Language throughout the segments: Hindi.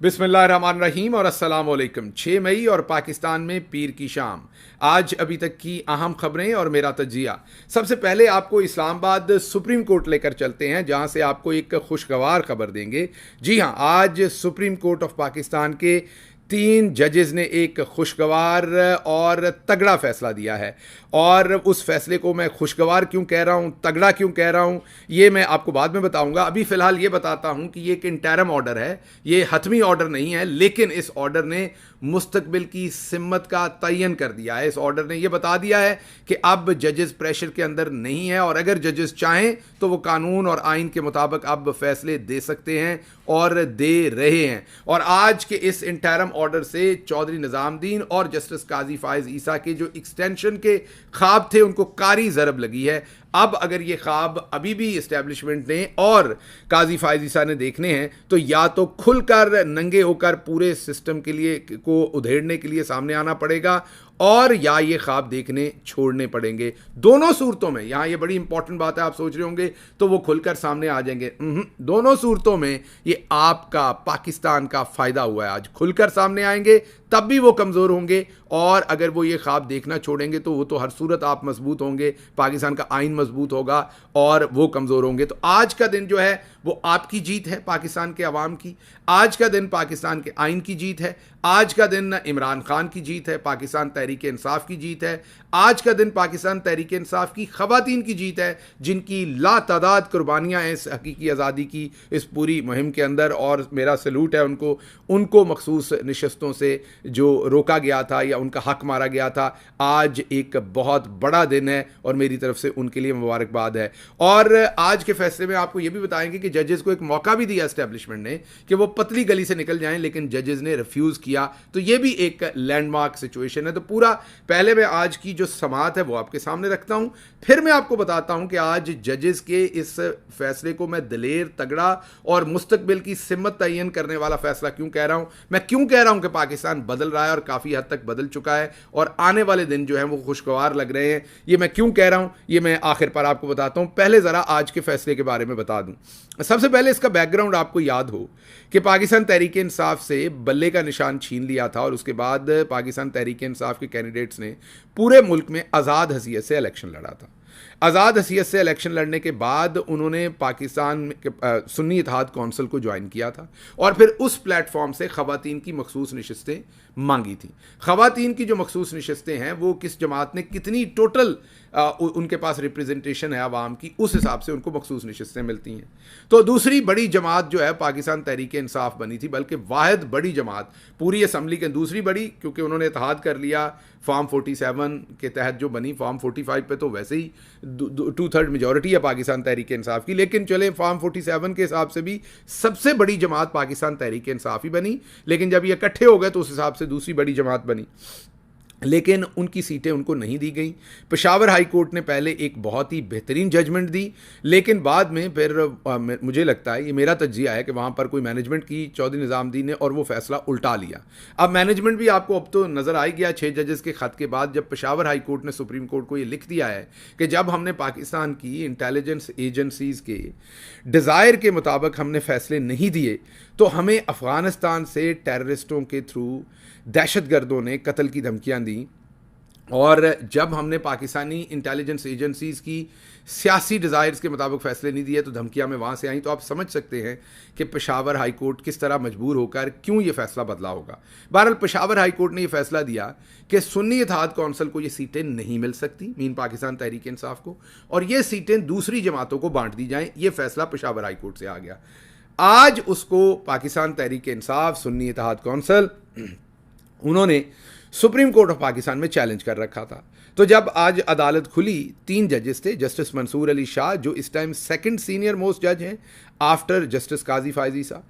बिस्मिल्लाहिर्रहमानिर्रहीम और अस्सलाम वालेकुम। 6 मई और पाकिस्तान में पीर की शाम। आज अभी तक की अहम खबरें और मेरा तजिया। सबसे पहले आपको इस्लामाबाद सुप्रीम कोर्ट लेकर चलते हैं, जहां से आपको एक खुशगवार खबर देंगे। जी हां, आज सुप्रीम कोर्ट ऑफ पाकिस्तान के 3 जजेस ने एक खुशगवार और तगड़ा फैसला दिया है। और उस फैसले को मैं खुशगवार क्यों कह रहा हूं, तगड़ा क्यों कह रहा हूं, ये मैं आपको बाद में बताऊंगा। अभी फ़िलहाल ये बताता हूं कि ये एक इंटरम ऑर्डर है, ये हतमी ऑर्डर नहीं है, लेकिन इस ऑर्डर ने मुस्तकबिल की सिम्मत का तयन कर दिया है। इस ऑर्डर ने यह बता दिया है कि अब जजेस प्रेशर के अंदर नहीं है, और अगर जजेस चाहें तो वो कानून और आइन के मुताबिक अब फैसले दे सकते हैं और दे रहे हैं। और आज के इस इंटरम ऑर्डर से चौधरी निज़ामुद्दीन और जस्टिस काजी फायज ईसा के जो एक्सटेंशन के ख्वाब थे, उनको कारी ज़रब लगी है। अब अगर ये ख्वाब अभी भी इस्टेब्लिशमेंट ने और काजी फायज ईसा ने देखने हैं, तो या तो खुलकर नंगे होकर पूरे सिस्टम के लिए को उधेड़ने के लिए सामने आना पड़ेगा, और या ये ख्वाब देखने छोड़ने पड़ेंगे। दोनों सूरतों में, यहां ये बड़ी इंपॉर्टेंट बात है, आप सोच रहे होंगे तो वो खुलकर सामने आ जाएंगे। दोनों सूरतों में ये आपका, पाकिस्तान का फायदा हुआ है। आज खुलकर सामने आएंगे तब भी वो कमज़ोर होंगे, और अगर वो ये ख्वाब देखना छोड़ेंगे तो वो तो हर सूरत आप मजबूत होंगे, पाकिस्तान का आइन मजबूत होगा और वो कमज़ोर होंगे। तो आज का दिन जो है वो आपकी जीत है, पाकिस्तान के अवाम की। आज का दिन पाकिस्तान के आइन की जीत है। आज का दिन इमरान खान की जीत है, पाकिस्तान तहरीक इंसाफ की जीत है। आज का दिन पाकिस्तान तहरीक इंसाफ की ख़वातीन की जीत है, जिनकी लातादाद कुर्बानियाँ हैं इस हकीकी आज़ादी की इस पूरी मुहिम के अंदर, और मेरा सलूट है उनको मखसूस नशस्तों से जो रोका गया था या उनका हक मारा गया था। आज एक बहुत बड़ा दिन है और मेरी तरफ से उनके लिए मुबारकबाद है। और आज के फैसले में आपको ये भी बताएंगे कि जजेस को एक मौका भी दिया एस्टेब्लिशमेंट ने कि वो पतली गली से निकल जाएं, लेकिन जजेस ने रिफ्यूज़ किया। तो ये भी एक लैंडमार्क सिचुएशन है। तो पूरा पहले मैं आज की जो समाअत है वो आपके सामने रखता हूं, फिर मैं आपको बताता हूं कि आज जजेस के इस फैसले को मैं दलेर, तगड़ा और मुस्तकबिल की सिम्मत तयन करने वाला फैसला क्यों कह रहा हूं। मैं क्यों कह रहा हूं कि पाकिस्तान बदल रहा है और काफ़ी हद तक बदल चुका है, और आने वाले दिन जो हैं वो खुशगवार लग रहे हैं। ये मैं क्यों कह रहा हूं, ये मैं आखिर पर आपको बताता हूं। पहले ज़रा आज के फैसले के बारे में बता दूं। सबसे पहले इसका बैकग्राउंड आपको याद हो कि पाकिस्तान तहरीक इंसाफ से बल्ले का निशान छीन लिया था, और उसके बाद पाकिस्तान तहरीक इंसाफ के कैंडिडेट्स ने पूरे मुल्क में आज़ाद हैसियत से इलेक्शन लड़ा था। आज़ाद हैसियत से इलेक्शन लड़ने के बाद उन्होंने पाकिस्तान के सुन्नी इत्तेहाद कौंसिल को ज्वाइन किया था, और फिर उस प्लेटफॉर्म से ख़वातीन की मखसूस नशस्तें मांगी थी। ख़वातीन की जो मखसूस नशस्तें हैं वो किस जमात ने कितनी टोटल उनके पास रिप्रेजेंटेशन है आवाम की, उस हिसाब से उनको मखसूस नशस्तें मिलती हैं। तो दूसरी बड़ी जमात जो है पाकिस्तान तहरीक इंसाफ बनी थी, बल्कि वाहिद बड़ी जमात पूरी असम्बली के, दूसरी बड़ी क्योंकि उन्होंने इत्तेहाद कर लिया फॉर्म 47 के तहत जो बनी। फॉर्म 45 पे तो वैसे ही 2/3 मेजॉरिटी है पाकिस्तान तहरीक इंसाफ की, लेकिन चले फॉर्म 47 के हिसाब से भी सबसे बड़ी जमात पाकिस्तान तहरीक इंसाफ ही बनी। लेकिन जब ये इकट्ठे हो गए तो उस हिसाब से दूसरी बड़ी जमात बनी, लेकिन उनकी सीटें उनको नहीं दी गई। पेशावर हाई कोर्ट ने पहले एक बहुत ही बेहतरीन जजमेंट दी, लेकिन बाद में फिर मुझे लगता है, ये मेरा तज्जिया है कि वहाँ पर कोई मैनेजमेंट की चौधरी निज़ामुद्दीन ने, और वो फैसला उल्टा लिया। अब मैनेजमेंट भी आपको अब तो नज़र आ गया 6 जजेस के ख़त के बाद, जब पेशावर हाई कोर्ट ने सुप्रीम कोर्ट को ये लिख दिया है कि जब हमने पाकिस्तान की इंटेलिजेंस एजेंसीज़ के डिज़ायर के मुताबिक हमने फैसले नहीं दिए, तो हमें अफ़गानिस्तान से टेररिस्टों के थ्रू दहशतगर्दों ने कत्ल की धमकियां दी, और जब हमने पाकिस्तानी इंटेलिजेंस एजेंसीज़ की सियासी डिज़ायर्स के मुताबिक फ़ैसले नहीं दिए तो धमकियां में वहाँ से आई। तो आप समझ सकते हैं कि पेशावर हाई कोर्ट किस तरह मजबूर होकर क्यों ये फ़ैसला बदला होगा। बहरहाल पेशावर हाई कोर्ट ने ये फ़ैसला दिया कि सुन्नी इत्तेहाद कौंसिल को ये सीटें नहीं मिल सकती, मीन पाकिस्तान तहरीक इंसाफ को, और ये सीटें दूसरी जमातों को बांट दी जाएँ। ये फ़ैसला पेशावर हाई कोर्ट से आ गया। आज उसको पाकिस्तान तहरीक इंसाफ, सुन्नी इत्तेहाद कौंसिल, उन्होंने सुप्रीम कोर्ट ऑफ पाकिस्तान में चैलेंज कर रखा था। तो जब आज अदालत खुली, 3 जजेस थे, जस्टिस मंसूर अली शाह जो इस टाइम सेकंड सीनियर मोस्ट जज हैं आफ्टर जस्टिस काजी फायज ईसा,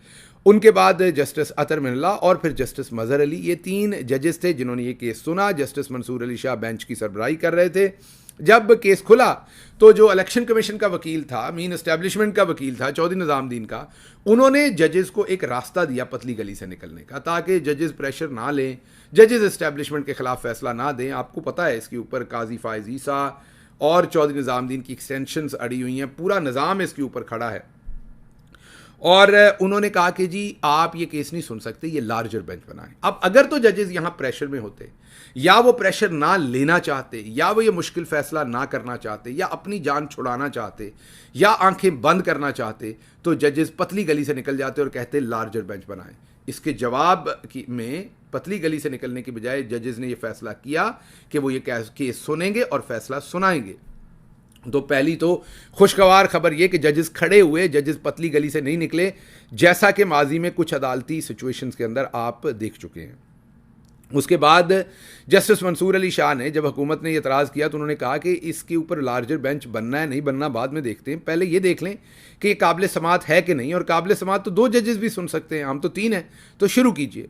उनके बाद जस्टिस अतर मिनल्ला और फिर जस्टिस मजहर अली। ये 3 जजेस थे जिन्होंने ये केस सुना। जस्टिस मंसूर अली शाह बेंच की सरबराही कर रहे थे। जब केस खुला तो जो इलेक्शन कमीशन का वकील था, मीन एस्टेब्लिशमेंट का वकील था चौधरी निज़ामुद्दीन का, उन्होंने जजेस को एक रास्ता दिया पतली गली से निकलने का, ताकि जजेस प्रेशर ना लें, जजेस एस्टेब्लिशमेंट के खिलाफ फैसला ना दें। आपको पता है इसके ऊपर काजी फायज ईसा और चौधरी निज़ामुद्दीन की एक्सटेंशंस अड़ी हुई हैं, पूरा निज़ाम इसके ऊपर खड़ा है। और उन्होंने कहा कि जी आप ये केस नहीं सुन सकते, ये लार्जर बेंच बनाएं। अब अगर तो जजेस यहां प्रेशर में होते, या वो प्रेशर ना लेना चाहते, या वो ये मुश्किल फैसला ना करना चाहते, या अपनी जान छुड़ाना चाहते, या आंखें बंद करना चाहते, तो जजेस पतली गली से निकल जाते और कहते लार्जर बेंच बनाएं। इसके जवाब में पतली गली से निकलने की बजाय जजेस ने यह फैसला किया कि वो ये केस सुनेंगे और फैसला सुनाएंगे। तो पहली तो खुशगवार खबर ये कि जजेस खड़े हुए, जजेस पतली गली से नहीं निकले, जैसा कि माजी में कुछ अदालती सिचुएशंस के अंदर आप देख चुके हैं। उसके बाद जस्टिस मंसूर अली शाह ने, जब हुकूमत ने एतराज़ किया तो उन्होंने कहा कि इसके ऊपर लार्जर बेंच बनना है नहीं बनना बाद में देखते हैं, पहले ये देख लें कि ये काबिल समात है कि नहीं, और काबिल समात तो 2 जजेस भी सुन सकते हैं, हम तो 3 हैं, तो शुरू कीजिए।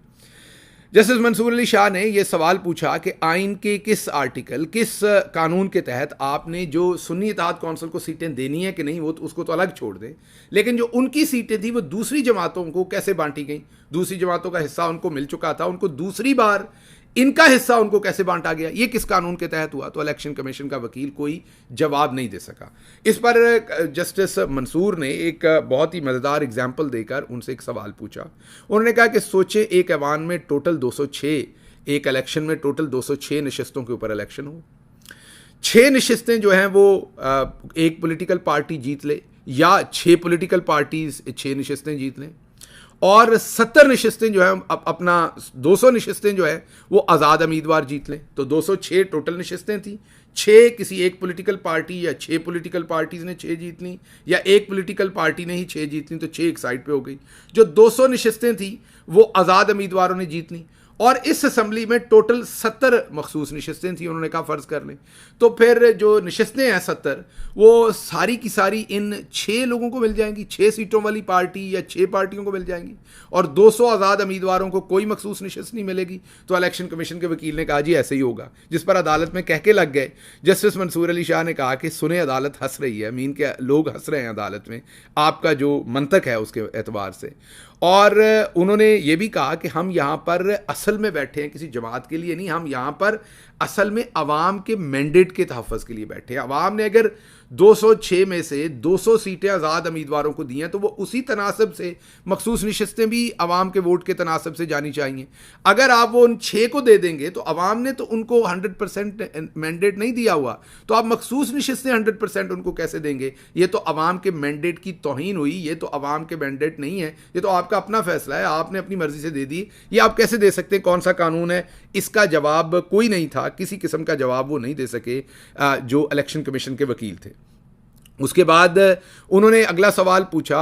जस्टिस मंसूर अली शाह ने यह सवाल पूछा कि आइन के किस आर्टिकल, किस कानून के तहत आपने जो सुन्नी इत्तेहाद कौंसिल को सीटें देनी है कि नहीं, वो तो उसको तो अलग छोड़ दें, लेकिन जो उनकी सीटें थी वो दूसरी जमातों को कैसे बांटी गई, दूसरी जमातों का हिस्सा उनको मिल चुका था, उनको दूसरी बार इनका हिस्सा उनको कैसे बांटा गया, ये किस कानून के तहत हुआ। तो इलेक्शन कमीशन का वकील कोई जवाब नहीं दे सका। इस पर जस्टिस मंसूर ने एक बहुत ही मज़ेदार एग्जाम्पल देकर उनसे एक सवाल पूछा। उन्होंने कहा कि सोचे एक ऐवान में टोटल 206, एक इलेक्शन में टोटल 206 नशस्तों के ऊपर इलेक्शन हो, 6 नशस्तें जो हैं वो एक पॉलिटिकल पार्टी जीत ले, या 6 पॉलिटिकल पार्टीज 6 नशस्तें जीत लें, और 70 नशस्तें जो है अपना 200 नशस्तें जो है वो आज़ाद उम्मीदवार जीत लें। तो 206 टोटल नशस्तें थी, 6 किसी एक पॉलिटिकल पार्टी या 6 पॉलिटिकल पार्टीज़ ने 6 जीत ली, या एक पॉलिटिकल पार्टी ने ही 6 जीत ली, तो 6 एक साइड पे हो गई। जो 200 नशस्तें थी वो आज़ाद उम्मीदवारों ने जीत ली, और इस असम्बली में टोटल 70 मखसूस नशस्तें थी। उन्होंने कहा फ़र्ज़ कर लें तो फिर जो नशस्तें हैं 70, वो सारी की सारी इन 6 लोगों को मिल जाएंगी, 6 सीटों वाली पार्टी या 6 पार्टियों को मिल जाएंगी, और 200 आज़ाद उम्मीदवारों को कोई मखसूस नशस्त नहीं मिलेगी। तो इलेक्शन कमीशन के वकील ने कहा जी ऐसे ही होगा, जिस पर अदालत में कह के लग गए। जस्टिस मंसूर अली शाह ने कहा कि सुने अदालत हंस रही है, मीन के लोग हंस रहे हैं अदालत में आपका जो मंतक है उसके एतबार से। और उन्होंने ये भी कहा कि हम यहाँ पर असल में बैठे हैं किसी जमात के लिए नहीं, हम यहाँ पर असल में अवाम के मैंडेट के तहफ़्फ़ुज़ के लिए बैठे हैं। अवाम ने अगर 206 में से 200 सीटें आज़ाद उम्मीदवारों को दी हैं तो वो उसी तनासब से मखसूस नशस्तें भी अवाम के वोट के तनासब से जानी चाहिए। अगर आप वो उन 6 को दे देंगे तो अवाम ने तो उनको 100% मैंडेट नहीं दिया हुआ, तो आप मखसूस नशस्तें 100% उनको कैसे देंगे? ये तो अवाम के मैंडेट की तौहीन हुई, ये तो अवाम के मैंडेट नहीं है, ये तो आपका अपना फैसला है, आपने अपनी मर्जी से दे दी। ये आप कैसे दे सकते हैं? कौन सा कानून है? इसका जवाब कोई नहीं था, किसी किस्म का जवाब वो नहीं दे सके जो इलेक्शन कमीशन के वकील थे। उसके बाद उन्होंने अगला सवाल पूछा।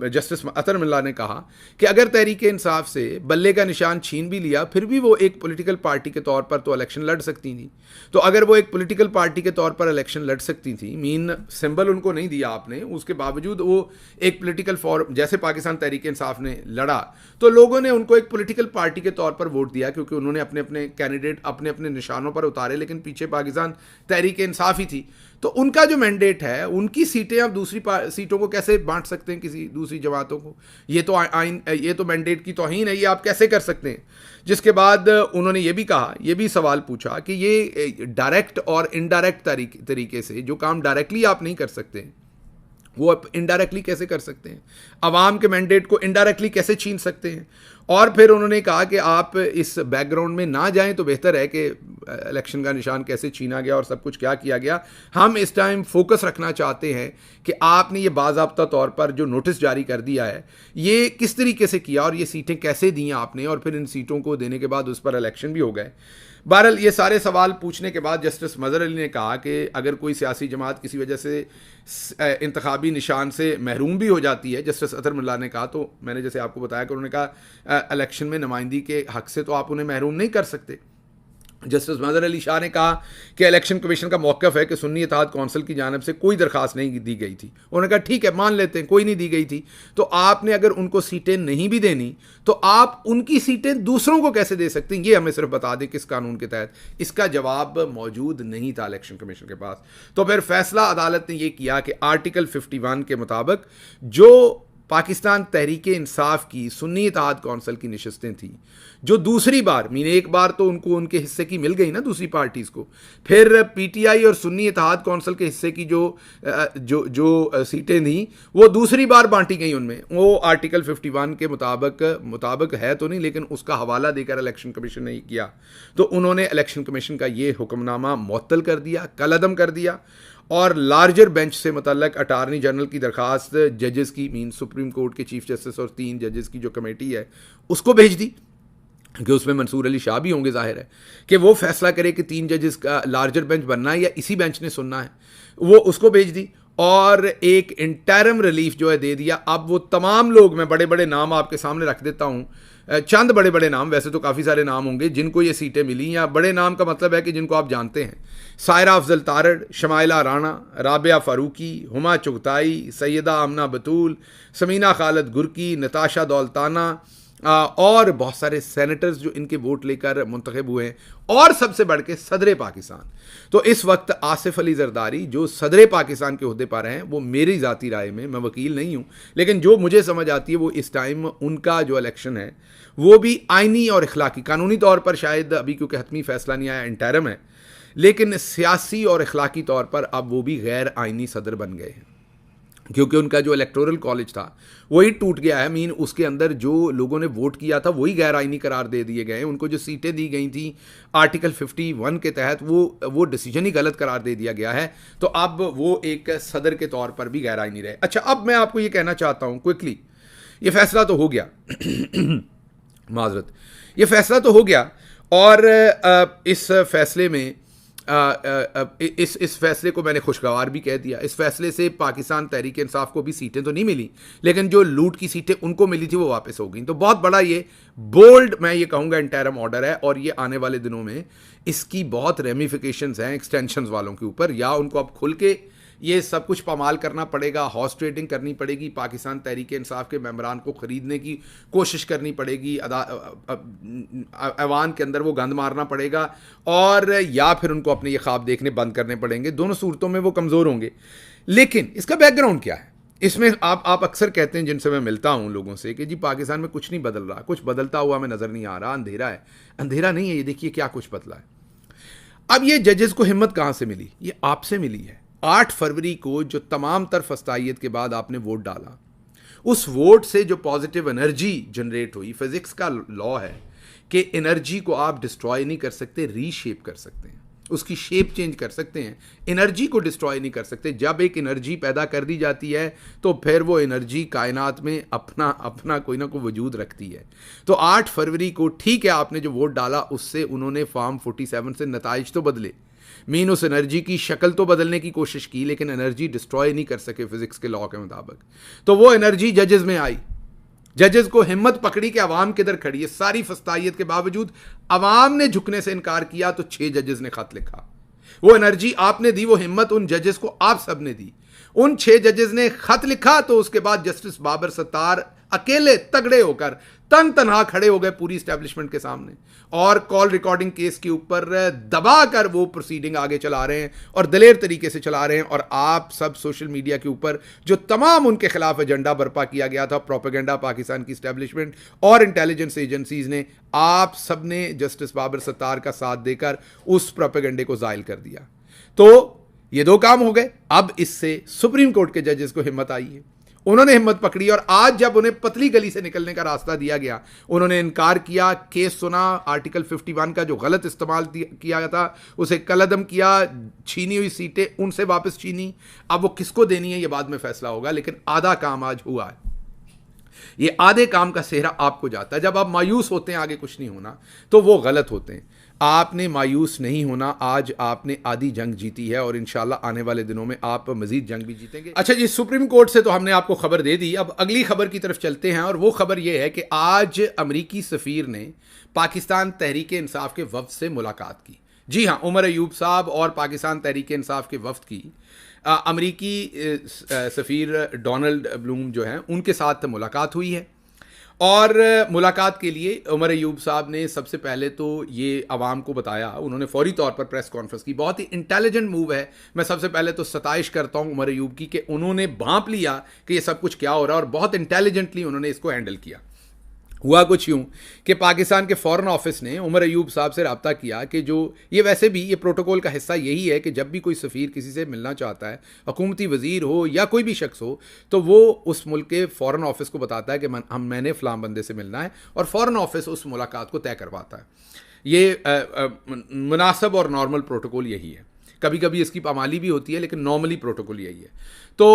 जस्टिस अतर मिल्ला ने कहा कि अगर तहरीक इंसाफ से बल्ले का निशान छीन भी लिया फिर भी वो एक पॉलिटिकल पार्टी के तौर पर तो इलेक्शन लड़ सकती थी। तो अगर वो एक पॉलिटिकल पार्टी के तौर पर इलेक्शन लड़ सकती थी, मीन सिंबल उनको नहीं दिया आपने, उसके बावजूद वो एक पॉलिटिकल फॉर्म जैसे पाकिस्तान तहरीक इंसाफ ने लड़ा तो लोगों ने उनको एक पॉलिटिकल पार्टी के तौर पर वोट दिया, क्योंकि उन्होंने अपने अपने कैंडिडेट अपने अपने निशानों पर उतारे, लेकिन पीछे पाकिस्तान तहरीक इंसाफ ही थी। तो उनका जो मैंडेट है, उनकी सीटें आप दूसरी सीटों को कैसे बांट सकते हैं किसी दूसरी जमातों को? ये तो आइन, ये तो मैंडेट की तौहीन है, ये आप कैसे कर सकते हैं? जिसके बाद उन्होंने ये भी कहा, ये भी सवाल पूछा कि ये डायरेक्ट और इनडायरेक्ट तरीके से जो काम डायरेक्टली आप नहीं कर सकते वो आप इनडायरेक्टली कैसे कर सकते हैं? अवाम के मैंडेट को इनडायरेक्टली कैसे छीन सकते हैं? और फिर उन्होंने कहा कि आप इस बैकग्राउंड में ना जाएं तो बेहतर है कि इलेक्शन का निशान कैसे छीना गया और सब कुछ क्या किया गया। हम इस टाइम फोकस रखना चाहते हैं कि आपने ये बाज़ाब्ता तौर पर जो नोटिस जारी कर दिया है ये किस तरीके से किया और ये सीटें कैसे दी आपने, और फिर इन सीटों को देने के बाद उस पर इलेक्शन भी हो गए। बहरहाल ये सारे सवाल पूछने के बाद जस्टिस मज़हर अली ने कहा कि अगर कोई सियासी जमात किसी वजह से इंतखाबी निशान से महरूम भी हो जाती है, जस्टिस अतर मिल्ला ने कहा, तो मैंने जैसे आपको बताया कि उन्होंने कहा इलेक्शन में नुमाइंदगी के हक़ से तो आप उन्हें महरूम नहीं कर सकते। जस्टिस मज़हर अली शाह ने कहा कि इलेक्शन कमीशन का मौक़िफ़ है कि सुन्नी इत्तेहाद कौंसिल की जानिब से कोई दरख्वास्त नहीं दी गई थी। उन्होंने कहा ठीक है, मान लेते हैं कोई नहीं दी गई थी, तो आपने अगर उनको सीटें नहीं भी देनी तो आप उनकी सीटें दूसरों को कैसे दे सकते हैं? ये हमें सिर्फ बता दें किस कानून के तहत। इसका जवाब मौजूद नहीं था इलेक्शन कमीशन के पास। तो फिर फैसला अदालत ने यह किया कि आर्टिकल 51 के मुताबिक जो पाकिस्तान तहरीक इंसाफ की सुन्नी इत्तेहाद कौंसिल की नशस्तें थी, जो दूसरी बार एक बार तो उनको उनके हिस्से की मिल गई ना दूसरी पार्टीज़ को, फिर पीटीआई और सुन्नी इत्तेहाद कौंसिल के हिस्से की जो सीटें थी वो दूसरी बार बांटी गई उनमें। वो आर्टिकल 51 के मुताबिक है तो नहीं, लेकिन उसका हवाला देकर इलेक्शन कमीशन ने किया, तो उन्होंने इलेक्शन कमीशन का ये हुक्मनामा मुअत्तल कर दिया, कलअदम कर दिया, और लार्जर बेंच से मुतल्लक अटारनी जनरल की दरखास्त जजेस की सुप्रीम कोर्ट के चीफ जस्टिस और 3 जजेस की जो कमेटी है उसको भेज दी, कि उसमें मंसूर अली शाह भी होंगे, जाहिर है कि वो फैसला करे कि 3 जजेस का लार्जर बेंच बनना है या इसी बेंच ने सुनना है। वो उसको भेज दी और एक इंटरम रिलीफ जो है दे दिया। अब वो तमाम लोग, मैं बड़े बड़े नाम आपके सामने रख देता हूँ, चंद बड़े बड़े नाम, वैसे तो काफ़ी सारे नाम होंगे जिनको ये सीटें मिली, या बड़े नाम का मतलब है कि जिनको आप जानते हैं: सायरा अफजल तारड़, शमाइला राणा, राबिया फारूकी, हुमा चुगताई, सैयदा आमना बतूल, समीना खालिद गुरकी, नताशा दौलताना, और बहुत सारे सेनेटर्स जो इनके वोट लेकर मुंतखब हुए हैं, और सबसे बढ़ के सदर पाकिस्तान। तो इस वक्त आसिफ अली जरदारी जो सदर पाकिस्तान के ओहदे पर हैं, वो मेरी ज़ाती राय में, मैं वकील नहीं हूँ, लेकिन जो मुझे समझ आती है वो इस टाइम उनका जो इलेक्शन है वो भी आइनी और इखलाकी, कानूनी तौर पर शायद अभी क्योंकि हतमी फैसला नहीं आया, इंटरम है, लेकिन सियासी और इखलाकी तौर पर अब वो भी गैर आइनी सदर बन गए हैं, क्योंकि उनका जो इलेक्टोरल कॉलेज था वही टूट गया है। उसके अंदर जो लोगों ने वोट किया था वही गैर आइनी करार दे दिए गए हैं। उनको जो सीटें दी गई थी आर्टिकल 51 के तहत वो डिसीजन ही गलत करार दे दिया गया है, तो अब वो एक सदर के तौर पर भी गैर आइनी रहे। अच्छा, अब मैं आपको ये कहना चाहता हूँ क्विकली, ये फैसला तो हो गया माजरत, ये फैसला तो हो गया, और इस फैसले में इस फैसले को मैंने खुशगवार भी कह दिया। इस फैसले से पाकिस्तान तहरीक इंसाफ को भी सीटें तो नहीं मिली, लेकिन जो लूट की सीटें उनको मिली थी वो वापस हो गई। तो बहुत बड़ा ये बोल्ड, मैं ये कहूँगा, इंटरम ऑर्डर है, और ये आने वाले दिनों में इसकी बहुत रेमिफिकेशंस हैं एक्सटेंशंस वालों के ऊपर, या उनको अब खुल के ये सब कुछ पामाल करना पड़ेगा, हॉर्स ट्रेडिंग करनी पड़ेगी, पाकिस्तान तहरीक इंसाफ के मेंबरान को ख़रीदने की कोशिश करनी पड़ेगी, ऐवान के अंदर वो गंद मारना पड़ेगा, और या फिर उनको अपने ये ख्वाब देखने बंद करने पड़ेंगे। दोनों सूरतों में वो कमज़ोर होंगे। लेकिन इसका बैकग्राउंड क्या है? इसमें आप अक्सर कहते हैं, जिनसे मैं मिलता हूँ लोगों से, कि जी पाकिस्तान में कुछ नहीं बदल रहा, कुछ बदलता हुआ हमें नज़र नहीं आ रहा, अंधेरा है। अंधेरा नहीं है, ये देखिए क्या कुछ बदला है। अब ये जजेस को हिम्मत कहाँ से मिली? ये आपसे मिली है। 8 फरवरी को जो तमाम तर फस्तायत के बाद आपने वोट डाला, उस वोट से जो पॉजिटिव एनर्जी जनरेट हुई, फिजिक्स का लॉ है कि एनर्जी को आप डिस्ट्रॉय नहीं कर सकते, रीशेप कर सकते हैं, उसकी शेप चेंज कर सकते हैं, एनर्जी को डिस्ट्रॉय नहीं कर सकते। जब एक एनर्जी पैदा कर दी जाती है तो फिर वो एनर्जी कायनात में अपना कोई ना कोई वजूद रखती है। तो 8 फरवरी को ठीक है, आपने जो वोट डाला उससे उन्होंने फॉर्म 47 से नताइज तो बदले, उस एनर्जी की शक्ल तो बदलने की कोशिश की, लेकिन एनर्जी डिस्ट्रॉय नहीं कर सके फिजिक्स के लॉ के मुताबिक। तो वो एनर्जी जजेस में आई, जजेस को हिम्मत पकड़ी कि अवाम किधर खड़ी है। सारी फस्तायत के बावजूद अवाम ने झुकने से इनकार किया, तो 6 जजेस ने खत लिखा। वो एनर्जी आपने दी, वो हिम्मत उन जजेस को आप सब ने दी। उन 6 जजेस ने खत लिखा, तो उसके बाद जस्टिस बाबर सत्तार अकेले तगड़े होकर तन तनहा खड़े हो गए पूरी स्टैब्लिशमेंट के सामने, और कॉल रिकॉर्डिंग केस के ऊपर दबा कर वो प्रोसीडिंग आगे चला रहे हैं, और दलेर तरीके से चला रहे हैं। और आप सब सोशल मीडिया के ऊपर जो तमाम उनके खिलाफ एजेंडा बर्पा किया गया था, प्रोपेगेंडा पाकिस्तान की स्टैब्लिशमेंट और इंटेलिजेंस एजेंसीज ने, आप सब ने जस्टिस बाबर सत्तार का साथ देकर उस प्रोपेगेंडे को जायल कर दिया। तो ये 2 काम हो गए। अब इससे सुप्रीम कोर्ट के जजेस को हिम्मत आई है, उन्होंने हिम्मत पकड़ी, और आज जब उन्हें पतली गली से निकलने का रास्ता दिया गया, उन्होंने इनकार किया, केस सुना, आर्टिकल 51 का जो गलत इस्तेमाल किया था उसे कलअदम किया, छीनी हुई सीटें उनसे वापस छीनी। अब वो किसको देनी है ये बाद में फैसला होगा, लेकिन आधा काम आज हुआ है। ये आधे काम का सेहरा आपको जाता है। जब आप मायूस होते हैं आगे कुछ नहीं होना, तो वो गलत होते हैं। आपने मायूस नहीं होना। आज आपने आधी जंग जीती है, और इंशाल्लाह आने वाले दिनों में आप मजीद जंग भी जीतेंगे। अच्छा जी, सुप्रीम कोर्ट से तो हमने आपको खबर दे दी। अब अगली खबर की तरफ चलते हैं, और वो खबर ये है कि आज अमरीकी सफ़ीर ने पाकिस्तान तहरीक इंसाफ के वफ्द से मुलाकात की। जी हाँ, उमर अयूब साहब और पाकिस्तान तहरीक इंसाफ के वफ्द की अमरीकी सफ़ीर डोनाल्ड ब्लूम जो हैं उनके साथ मुलाकात हुई है। और मुलाकात के लिए उमर अयूब साहब ने सबसे पहले तो ये अवाम को बताया, उन्होंने फौरी तौर पर प्रेस कॉन्फ्रेंस की। बहुत ही इंटेलिजेंट मूव है। मैं सबसे पहले तो सताइश करता हूँ उमर अयूब की कि उन्होंने भांप लिया कि ये सब कुछ क्या हो रहा है और बहुत इंटेलिजेंटली उन्होंने इसको हैंडल किया। हुआ कुछ यूँ कि पाकिस्तान के फॉरेन ऑफिस ने उमर अयूब साहब से रब्ता किया कि जो ये वैसे भी ये प्रोटोकॉल का हिस्सा यही है कि जब भी कोई सफ़ीर किसी से मिलना चाहता है, हुकूमती वज़ीर हो या कोई भी शख्स हो, तो वो उस मुल्क के फ़ॉरेन ऑफिस को बताता है कि मैंने फ़लाँ बंदे से मिलना है, और फ़ॉरेन ऑफिस उस मुलाकात को तय करवाता है। ये मुनासिब और नॉर्मल प्रोटोकॉल यही है। कभी कभी इसकी पामाली भी होती है, लेकिन नॉर्मली प्रोटोकॉल यही है। तो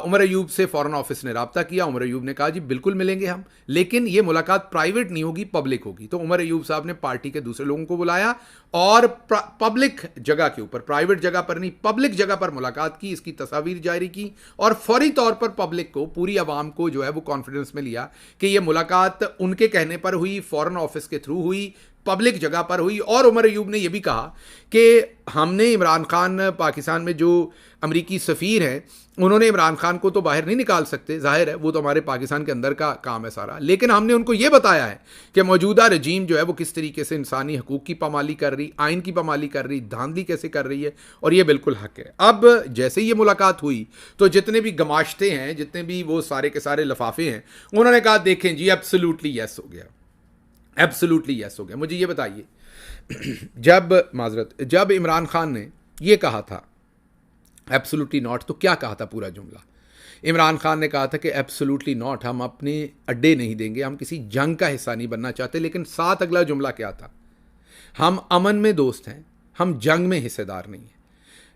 उमर अयूब से फ़ॉरेन ऑफिस ने रब्ता किया। उमर अयूब ने कहा जी बिल्कुल मिलेंगे हम, लेकिन ये मुलाकात प्राइवेट नहीं होगी, पब्लिक होगी। तो उमर अयूब साहब ने पार्टी के दूसरे लोगों को बुलाया और पब्लिक जगह के ऊपर, प्राइवेट जगह पर नहीं, पब्लिक जगह पर मुलाकात की, इसकी तस्वीर जारी की और फौरी तौर पर पब्लिक को, पूरी आवाम को जो है वो कॉन्फिडेंस में लिया कि ये मुलाकात उनके कहने पर हुई, फ़ॉरेन ऑफिस के थ्रू हुई, पब्लिक जगह पर हुई। और उमर अयूब ने यह भी कहा कि हमने इमरान खान, पाकिस्तान में जो अमरीकी सफ़ीर हैं, उन्होंने इमरान खान को तो बाहर नहीं निकाल सकते, जाहिर है वो तो हमारे पाकिस्तान के अंदर का काम है सारा, लेकिन हमने उनको ये बताया है कि मौजूदा रजीम जो है वो किस तरीके से इंसानी हकूक़ की पामाली कर रही, आइन की पामाली कर रही, धांधली कैसे कर रही है, और ये बिल्कुल हक है। अब जैसे ये मुलाकात हुई तो जितने भी गमाश्ते हैं, जितने भी वो सारे के सारे लफाफे हैं, उन्होंने कहा देखें जी एब्सोल्युटली यस हो गया, एब्सोल्युटली यस हो गया। मुझे ये बताइए, जब इमरान खान ने ये कहा था एब्सोल्युटली नॉट, तो क्या कहा था पूरा जुमला? इमरान खान ने कहा था कि एब्सोल्युटली नॉट, हम अपने अड्डे नहीं देंगे, हम किसी जंग का हिस्सा नहीं बनना चाहते। लेकिन साथ अगला जुमला क्या था? हम अमन में दोस्त हैं, हम जंग में हिस्सेदार नहीं हैं।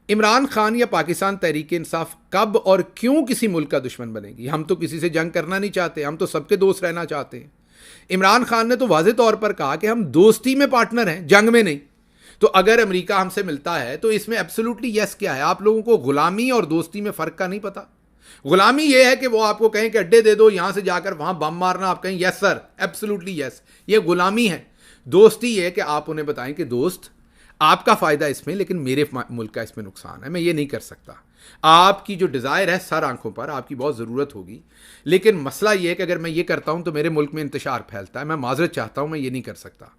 इमरान खान या पाकिस्तान तहरीक इंसाफ कब और क्यों किसी मुल्क का दुश्मन बनेगी? हम तो किसी से जंग करना नहीं चाहते, हम तो सबके दोस्त रहना चाहते हैं। इमरान खान ने तो वाज़ेह तौर पर कहा कि हम दोस्ती में पार्टनर हैं, जंग में नहीं। तो अगर अमेरिका हमसे मिलता है तो इसमें एब्सोल्युटली यस क्या है? आप लोगों को गुलामी और दोस्ती में फ़र्क का नहीं पता। गुलामी यह है कि वो आपको कहें कि अड्डे दे दो, यहां से जाकर वहां बम मारना, आप कहें यस सर, एब्सोल्युटली यस, ये गुलामी है। दोस्ती ये है कि आप उन्हें बताएं कि दोस्त आपका फ़ायदा इसमें, लेकिन मेरे मुल्क का इसमें नुकसान है, मैं ये नहीं कर सकता। आपकी जो डिज़ायर है सर आंखों पर, आपकी बहुत ज़रूरत होगी, लेकिन मसला ये है कि अगर मैं ये करता हूं तो मेरे मुल्क में इंतशार फैलता है, मैं माजरत चाहता हूं, मैं ये नहीं कर सकता।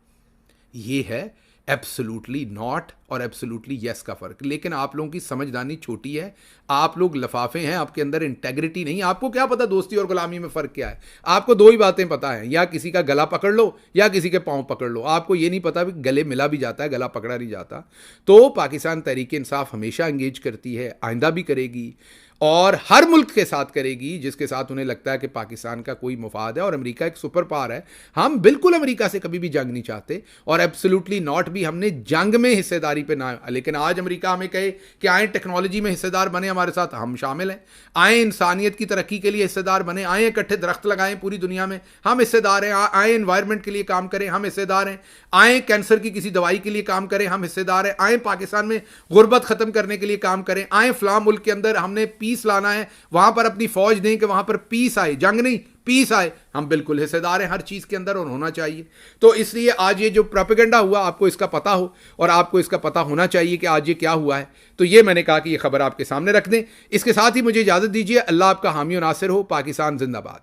ये है एब्सोल्युटली नॉट और एब्सोल्युटली यस का फ़र्क। लेकिन आप लोगों की समझदानी छोटी है, आप लोग लफाफे हैं, आपके अंदर इंटेग्रिटी नहीं। आपको क्या पता दोस्ती और गुलामी में फ़र्क क्या है? आपको दो ही बातें पता है, या किसी का गला पकड़ लो या किसी के पाँव पकड़ लो। आपको ये नहीं पता कि गले मिला भी जाता है, गला पकड़ा नहीं जाता। तो पाकिस्तान तहरीक इंसाफ हमेशा इंगेज करती है, आइंदा भी करेगी, और हर मुल्क के साथ करेगी जिसके साथ उन्हें लगता है कि पाकिस्तान का कोई मुफाद है। और अमेरिका एक सुपर पावर है, हम बिल्कुल अमेरिका से कभी भी जंग नहीं चाहते, और एब्सोल्युटली नॉट भी हमने जंग में हिस्सेदारी पे ना। लेकिन आज अमेरिका हमें कहे कि आए टेक्नोलॉजी में हिस्सेदार बने हमारे साथ, हम शामिल हैं। आए इंसानियत की तरक्की के लिए हिस्सेदार बने, आए इकट्ठे दरख्त लगाएं पूरी दुनिया में, हम हिस्सेदार हैं। आए एनवायरनमेंट के लिए काम करें, हम हिस्सेदार हैं। आए कैंसर की किसी दवाई के लिए काम करें, हम हिस्सेदार हैं। आए पाकिस्तान में गुर्बत खत्म करने के लिए काम करें। आए फलां मुल्क के अंदर हमने पीस लाना है, वहां पर अपनी फौज दें कि वहां पर पीस आए, जंग नहीं पीस आए। हम बिल्कुल हिस्सेदार हैं हर चीज के अंदर, और होना चाहिए। तो इसलिए आज ये जो प्रोपेगेंडा हुआ, आपको इसका पता हो, और आपको इसका पता होना चाहिए कि आज ये क्या हुआ है। तो ये मैंने कहा कि ये खबर आपके सामने रख दें। इसके साथ ही मुझे इजाजत दीजिए। अल्लाह आपका हामी और नासिर हो। पाकिस्तान जिंदाबाद।